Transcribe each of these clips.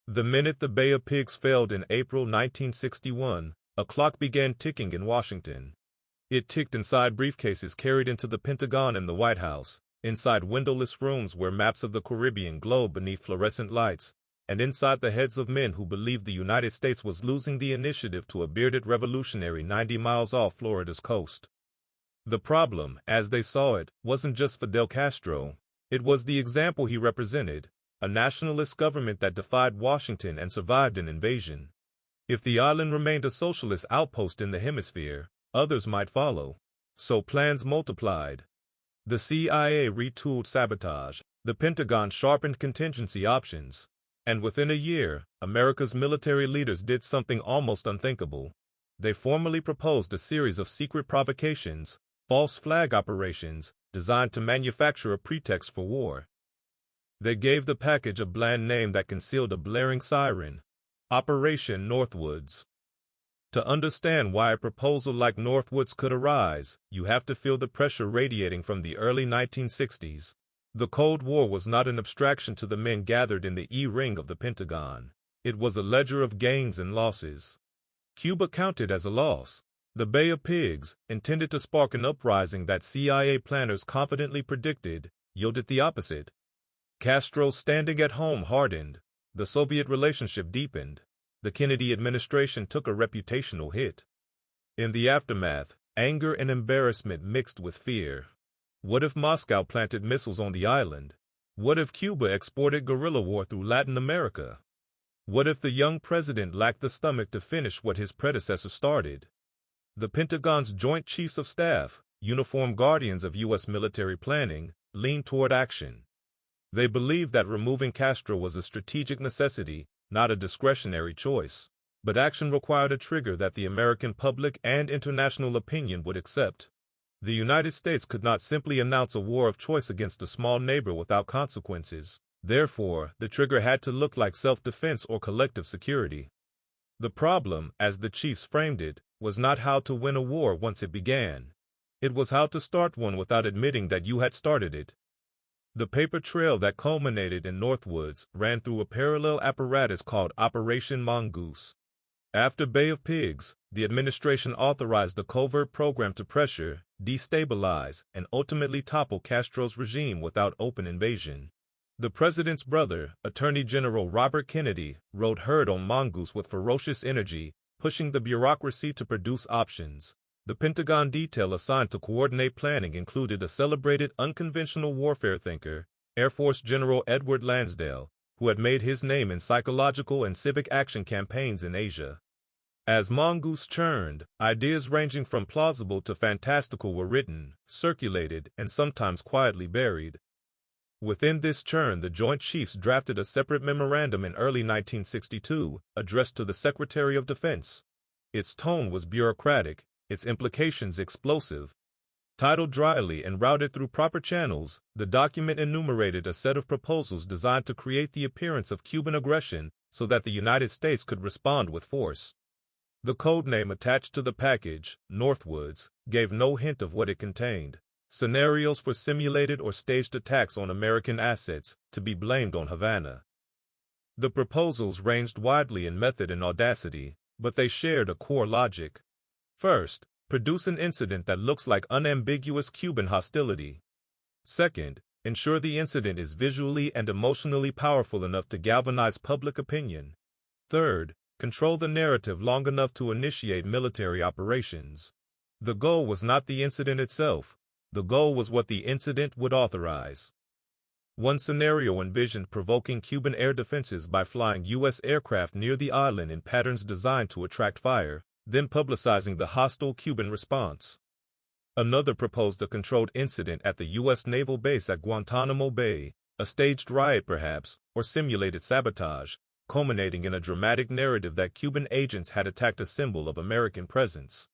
The minute the Bay of Pigs failed in April 1961, a clock began ticking in Washington. It ticked inside briefcases carried into the Pentagon and the White House, inside windowless rooms where maps of the Caribbean glowed beneath fluorescent lights, and inside the heads of men who believed the United States was losing the initiative to a bearded revolutionary 90 miles off Florida's coast. The problem, as they saw it, wasn't just Fidel Castro. It was the example he represented, a nationalist government that defied Washington and survived an invasion. If the island remained a socialist outpost in the hemisphere, others might follow. So plans multiplied. The CIA retooled sabotage, the Pentagon sharpened contingency options, and within a year, America's military leaders did something almost unthinkable. They formally proposed a series of secret provocations, false flag operations, designed to manufacture a pretext for war. They gave the package a bland name that concealed a blaring siren: Operation Northwoods. To understand why a proposal like Northwoods could arise, you have to feel the pressure radiating from the early 1960s. The Cold War was not an abstraction to the men gathered in the E-ring of the Pentagon. It was a ledger of gains and losses. Cuba counted as a loss. The Bay of Pigs, intended to spark an uprising that CIA planners confidently predicted, yielded the opposite. Castro's standing at home hardened. The Soviet relationship deepened. The Kennedy administration took a reputational hit. In the aftermath, anger and embarrassment mixed with fear. What if Moscow planted missiles on the island? What if Cuba exported guerrilla war through Latin America? What if the young president lacked the stomach to finish what his predecessor started? The Pentagon's Joint Chiefs of Staff, uniformed guardians of U.S. military planning, leaned toward action. They believed that removing Castro was a strategic necessity, not a discretionary choice. But action required a trigger that the American public and international opinion would accept. The United States could not simply announce a war of choice against a small neighbor without consequences. Therefore, the trigger had to look like self-defense or collective security. The problem, as the chiefs framed it, was not how to win a war once it began. It was how to start one without admitting that you had started it. The paper trail that culminated in Northwoods ran through a parallel apparatus called Operation Mongoose. After Bay of Pigs, the administration authorized a covert program to pressure, destabilize, and ultimately topple Castro's regime without open invasion. The president's brother, Attorney General Robert Kennedy, rode herd on Mongoose with ferocious energy, pushing the bureaucracy to produce options. The Pentagon detail assigned to coordinate planning included a celebrated unconventional warfare thinker, Air Force General Edward Lansdale, who had made his name in psychological and civic action campaigns in Asia. As Mongoose churned, ideas ranging from plausible to fantastical were written, circulated, and sometimes quietly buried. Within this churn, the Joint Chiefs drafted a separate memorandum in early 1962, addressed to the Secretary of Defense. Its tone was bureaucratic, its implications explosive. Titled dryly and routed through proper channels, the document enumerated a set of proposals designed to create the appearance of Cuban aggression so that the United States could respond with force. The codename attached to the package, Northwoods, gave no hint of what it contained. Scenarios for simulated or staged attacks on American assets, to be blamed on Havana. The proposals ranged widely in method and audacity, but they shared a core logic. First, produce an incident that looks like unambiguous Cuban hostility. Second, ensure the incident is visually and emotionally powerful enough to galvanize public opinion. Third, control the narrative long enough to initiate military operations. The goal was not the incident itself. The goal was what the incident would authorize. One scenario envisioned provoking Cuban air defenses by flying U.S. aircraft near the island in patterns designed to attract fire, then publicizing the hostile Cuban response. Another proposed a controlled incident at the U.S. naval base at Guantánamo Bay, a staged riot perhaps, or simulated sabotage, culminating in a dramatic narrative that Cuban agents had attacked a symbol of American presence.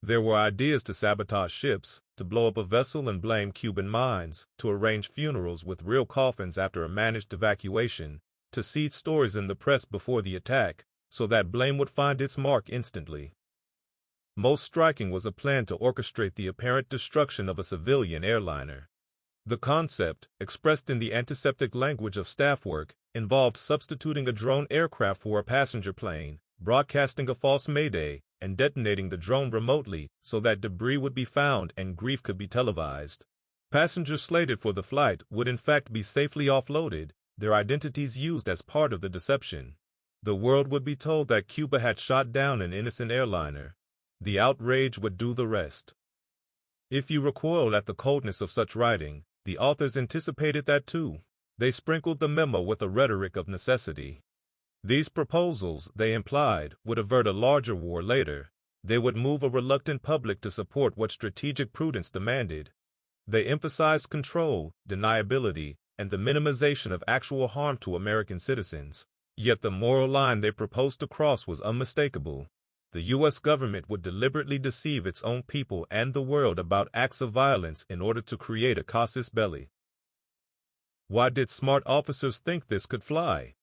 There were ideas to sabotage ships, to blow up a vessel and blame Cuban mines, to arrange funerals with real coffins after a managed evacuation, to seed stories in the press before the attack, so that blame would find its mark instantly. Most striking was a plan to orchestrate the apparent destruction of a civilian airliner. The concept, expressed in the antiseptic language of staff work, involved substituting a drone aircraft for a passenger plane, broadcasting a false mayday, and detonating the drone remotely so that debris would be found and grief could be televised. Passengers slated for the flight would in fact be safely offloaded, their identities used as part of the deception. The world would be told that Cuba had shot down an innocent airliner. The outrage would do the rest. If you recoil at the coldness of such writing, the authors anticipated that too. They sprinkled the memo with a rhetoric of necessity. These proposals, they implied, would avert a larger war later. They would move a reluctant public to support what strategic prudence demanded. They emphasized control, deniability, and the minimization of actual harm to American citizens. Yet the moral line they proposed to cross was unmistakable. The U.S. government would deliberately deceive its own people and the world about acts of violence in order to create a casus belli. Why did smart officers think this could fly?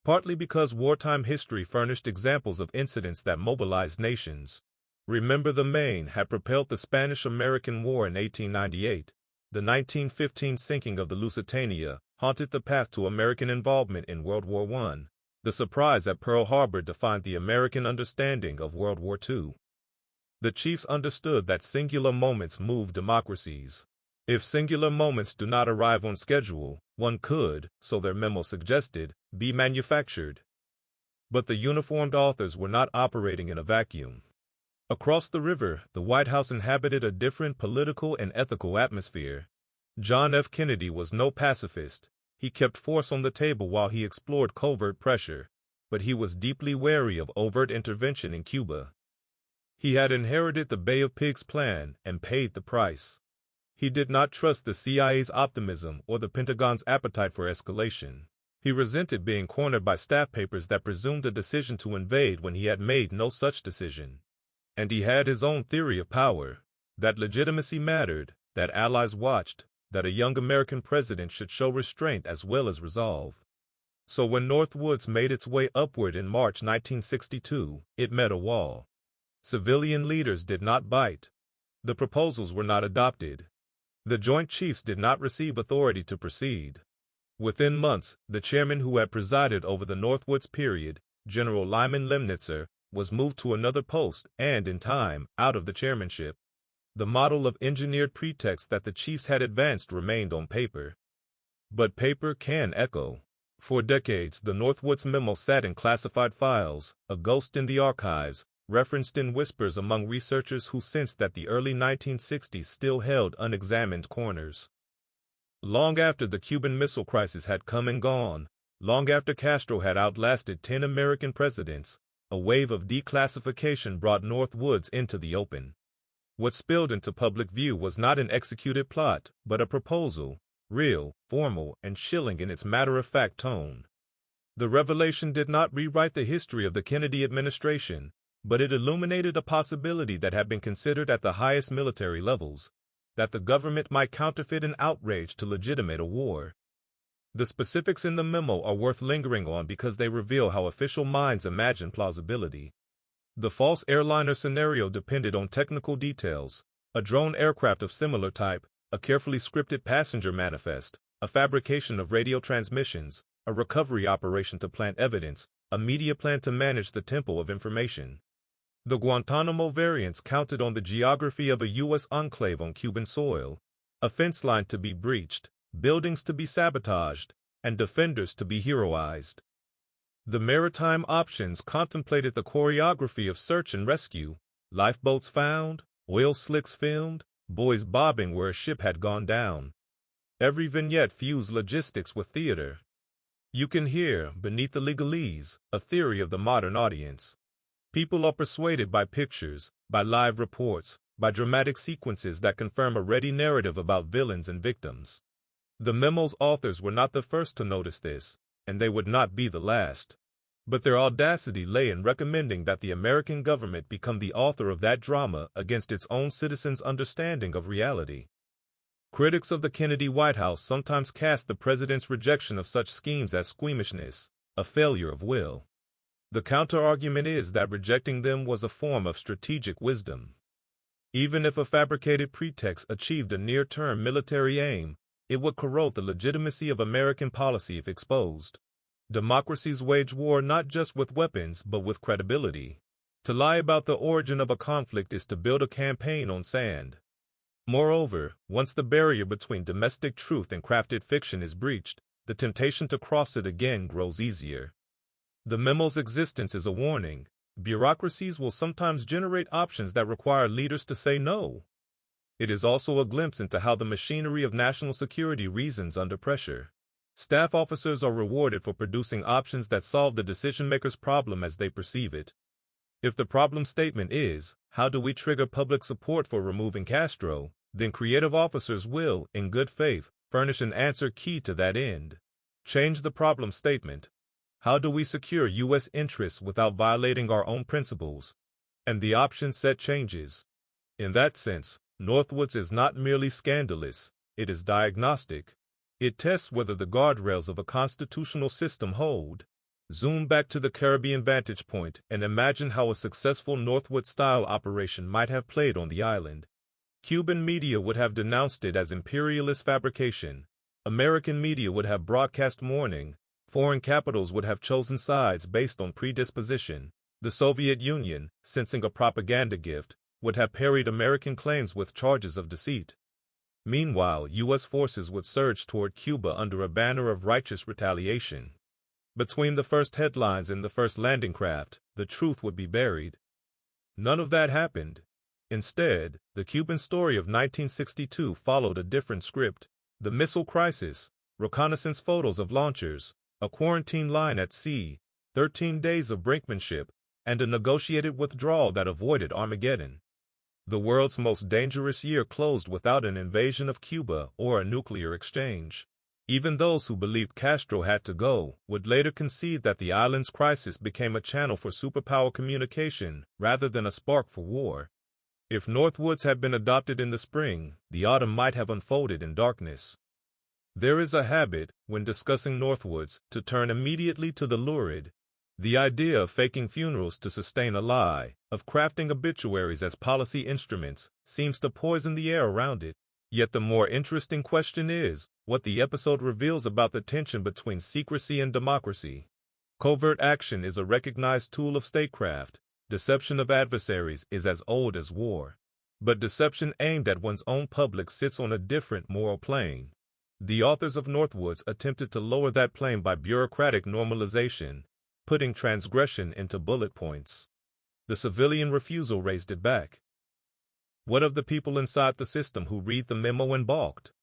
Partly because wartime history furnished examples of incidents that mobilized nations. Remember, the Maine had propelled the Spanish-American War in 1898. The 1915 sinking of the Lusitania haunted the path to American involvement in World War I. The surprise at Pearl Harbor defined the American understanding of World War II. The chiefs understood that singular moments move democracies. If singular moments do not arrive on schedule, one could, so their memo suggested, be manufactured. But the uniformed authors were not operating in a vacuum. Across the river, the White House inhabited a different political and ethical atmosphere. John F. Kennedy was no pacifist. He kept force on the table while he explored covert pressure, but he was deeply wary of overt intervention in Cuba. He had inherited the Bay of Pigs plan and paid the price. He did not trust the CIA's optimism or the Pentagon's appetite for escalation. He resented being cornered by staff papers that presumed a decision to invade when he had made no such decision. And he had his own theory of power, that legitimacy mattered, that allies watched, that a young American president should show restraint as well as resolve. So when Northwoods made its way upward in March 1962, it met a wall. Civilian leaders did not bite. The proposals were not adopted. The Joint Chiefs did not receive authority to proceed. Within months, the chairman who had presided over the Northwoods period, General Lyman Lemnitzer, was moved to another post and, in time, out of the chairmanship. The model of engineered pretext that the chiefs had advanced remained on paper. But paper can echo. For decades, the Northwoods memo sat in classified files, a ghost in the archives, referenced in whispers among researchers who sensed that the early 1960s still held unexamined corners. Long after the Cuban Missile Crisis had come and gone, long after Castro had outlasted 10 American presidents, a wave of declassification brought Northwoods into the open. What spilled into public view was not an executed plot, but a proposal, real, formal, and chilling in its matter-of-fact tone. The revelation did not rewrite the history of the Kennedy administration, but it illuminated a possibility that had been considered at the highest military levels, that the government might counterfeit an outrage to legitimate a war. The specifics in the memo are worth lingering on because they reveal how official minds imagine plausibility. The false airliner scenario depended on technical details, a drone aircraft of similar type, a carefully scripted passenger manifest, a fabrication of radio transmissions, a recovery operation to plant evidence, a media plan to manage the tempo of information. The Guantánamo variants counted on the geography of a U.S. enclave on Cuban soil, a fence line to be breached, buildings to be sabotaged, and defenders to be heroized. The maritime options contemplated the choreography of search and rescue, lifeboats found, oil slicks filmed, buoys bobbing where a ship had gone down. Every vignette fused logistics with theater. You can hear, beneath the legalese, a theory of the modern audience. People are persuaded by pictures, by live reports, by dramatic sequences that confirm a ready narrative about villains and victims. The memo's authors were not the first to notice this, and they would not be the last. But their audacity lay in recommending that the American government become the author of that drama against its own citizens' understanding of reality. Critics of the Kennedy White House sometimes cast the president's rejection of such schemes as squeamishness, a failure of will. The counter-argument is that rejecting them was a form of strategic wisdom. Even if a fabricated pretext achieved a near-term military aim, it would corrode the legitimacy of American policy if exposed. Democracies wage war not just with weapons but with credibility. To lie about the origin of a conflict is to build a campaign on sand. Moreover, once the barrier between domestic truth and crafted fiction is breached, the temptation to cross it again grows easier. The memo's existence is a warning. Bureaucracies will sometimes generate options that require leaders to say no. It is also a glimpse into how the machinery of national security reasons under pressure. Staff officers are rewarded for producing options that solve the decision-maker's problem as they perceive it. If the problem statement is, how do we trigger public support for removing Castro, then creative officers will, in good faith, furnish an answer key to that end. Change the problem statement. How do we secure U.S. interests without violating our own principles? And the option set changes. In that sense, Northwoods is not merely scandalous, it is diagnostic. It tests whether the guardrails of a constitutional system hold. Zoom back to the Caribbean vantage point and imagine how a successful Northwood-style operation might have played on the island. Cuban media would have denounced it as imperialist fabrication. American media would have broadcast mourning. Foreign capitals would have chosen sides based on predisposition. The Soviet Union, sensing a propaganda gift, would have parried American claims with charges of deceit. Meanwhile, U.S. forces would surge toward Cuba under a banner of righteous retaliation. Between the first headlines and the first landing craft, the truth would be buried. None of that happened. Instead, the Cuban story of 1962 followed a different script. The missile crisis, reconnaissance photos of launchers, a quarantine line at sea, 13 days of brinkmanship, and a negotiated withdrawal that avoided Armageddon. The world's most dangerous year closed without an invasion of Cuba or a nuclear exchange. Even those who believed Castro had to go would later concede that the island's crisis became a channel for superpower communication rather than a spark for war. If Northwoods had been adopted in the spring, the autumn might have unfolded in darkness. There is a habit, when discussing Northwoods, to turn immediately to the lurid. The idea of faking funerals to sustain a lie, of crafting obituaries as policy instruments, seems to poison the air around it. Yet the more interesting question is what the episode reveals about the tension between secrecy and democracy. Covert action is a recognized tool of statecraft. Deception of adversaries is as old as war. But deception aimed at one's own public sits on a different moral plane. The authors of Northwoods attempted to lower that plane by bureaucratic normalization, putting transgression into bullet points. The civilian refusal raised it back. What of the people inside the system who read the memo and balked?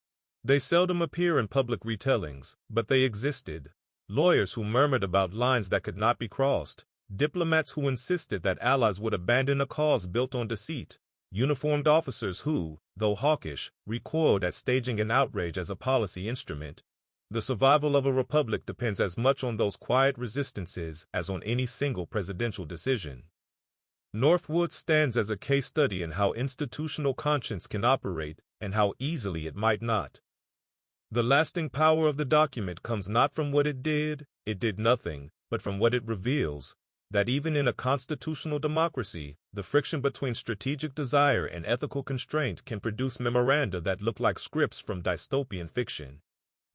They seldom appear in public retellings, but they existed. Lawyers who murmured about lines that could not be crossed, diplomats who insisted that allies would abandon a cause built on deceit, uniformed officers who, though hawkish, recoiled at staging an outrage as a policy instrument. The survival of a republic depends as much on those quiet resistances as on any single presidential decision. Northwoods stands as a case study in how institutional conscience can operate and how easily it might not. The lasting power of the document comes not from what it did nothing, but from what it reveals, that even in a constitutional democracy, the friction between strategic desire and ethical constraint can produce memoranda that look like scripts from dystopian fiction.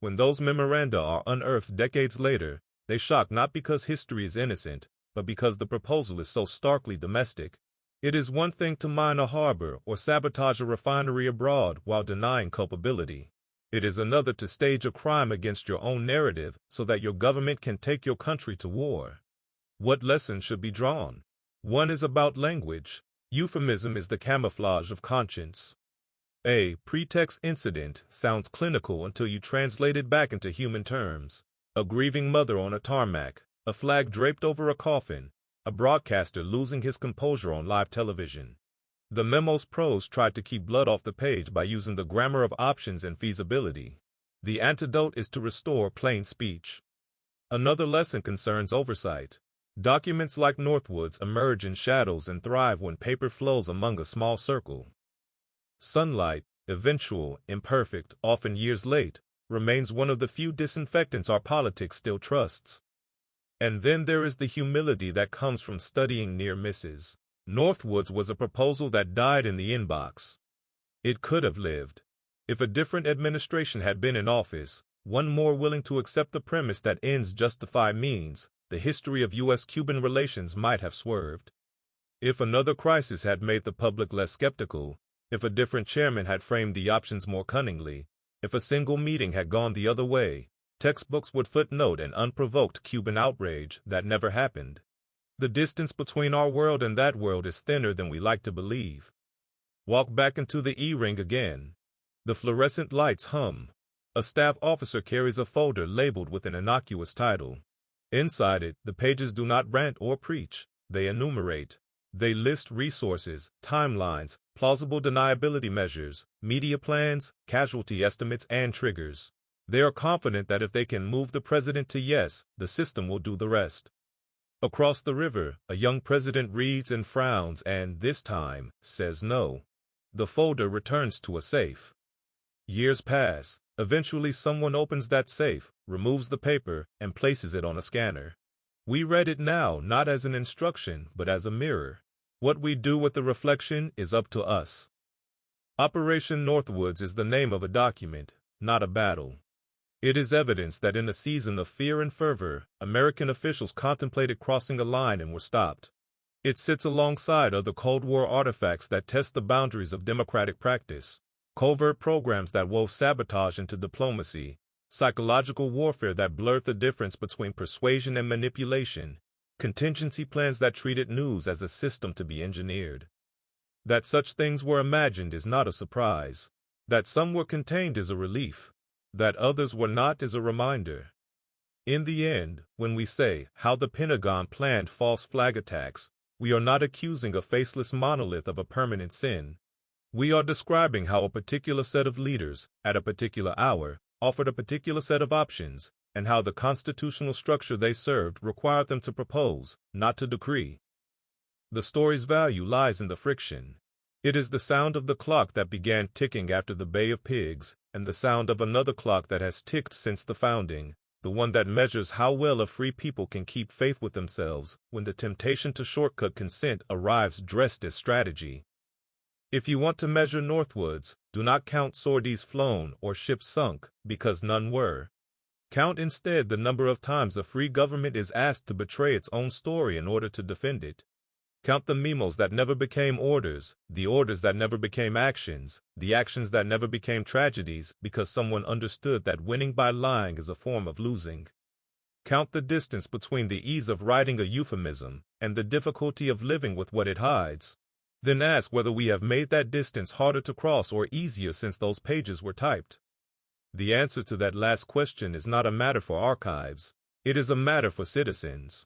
When those memoranda are unearthed decades later, they shock not because history is innocent, but because the proposal is so starkly domestic. It is one thing to mine a harbor or sabotage a refinery abroad while denying culpability. It is another to stage a crime against your own narrative so that your government can take your country to war. What lessons should be drawn? One is about language. Euphemism is the camouflage of conscience. A pretext incident sounds clinical until you translate it back into human terms. A grieving mother on a tarmac, a flag draped over a coffin, a broadcaster losing his composure on live television. The memo's prose tried to keep blood off the page by using the grammar of options and feasibility. The antidote is to restore plain speech. Another lesson concerns oversight. Documents like Northwoods emerge in shadows and thrive when paper flows among a small circle. Sunlight, eventual, imperfect, often years late, remains one of the few disinfectants our politics still trusts. And then there is the humility that comes from studying near misses. Northwoods was a proposal that died in the inbox. It could have lived. If a different administration had been in office, one more willing to accept the premise that ends justify means, the history of U.S.-Cuban relations might have swerved. If another crisis had made the public less skeptical, if a different chairman had framed the options more cunningly, if a single meeting had gone the other way, textbooks would footnote an unprovoked Cuban outrage that never happened. The distance between our world and that world is thinner than we like to believe. Walk back into the E-ring again. The fluorescent lights hum. A staff officer carries a folder labeled with an innocuous title. Inside it, the pages do not rant or preach, they enumerate. They list resources, timelines, plausible deniability measures, media plans, casualty estimates, and triggers. They are confident that if they can move the president to yes, the system will do the rest. Across the river, a young president reads and frowns and, this time, says no. The folder returns to a safe. Years pass. Eventually someone opens that safe, removes the paper, and places it on a scanner. We read it now not as an instruction, but as a mirror. What we do with the reflection is up to us. Operation Northwoods is the name of a document, not a battle. It is evidence that in a season of fear and fervor, American officials contemplated crossing a line and were stopped. It sits alongside other Cold War artifacts that test the boundaries of democratic practice, covert programs that wove sabotage into diplomacy, psychological warfare that blurred the difference between persuasion and manipulation, contingency plans that treated news as a system to be engineered. That such things were imagined is not a surprise. That some were contained is a relief. That others were not is a reminder. In the end, when we say how the Pentagon planned false flag attacks, we are not accusing a faceless monolith of a permanent sin. We are describing how a particular set of leaders, at a particular hour, offered a particular set of options, and how the constitutional structure they served required them to propose, not to decree. The story's value lies in the friction. It is the sound of the clock that began ticking after the Bay of Pigs, and the sound of another clock that has ticked since the founding, the one that measures how well a free people can keep faith with themselves when the temptation to shortcut consent arrives dressed as strategy. If you want to measure Northwoods, do not count sorties flown or ships sunk, because none were. Count instead the number of times a free government is asked to betray its own story in order to defend it. Count the memos that never became orders, the orders that never became actions, the actions that never became tragedies because someone understood that winning by lying is a form of losing. Count the distance between the ease of writing a euphemism and the difficulty of living with what it hides. Then ask whether we have made that distance harder to cross or easier since those pages were typed. The answer to that last question is not a matter for archives. It is a matter for citizens.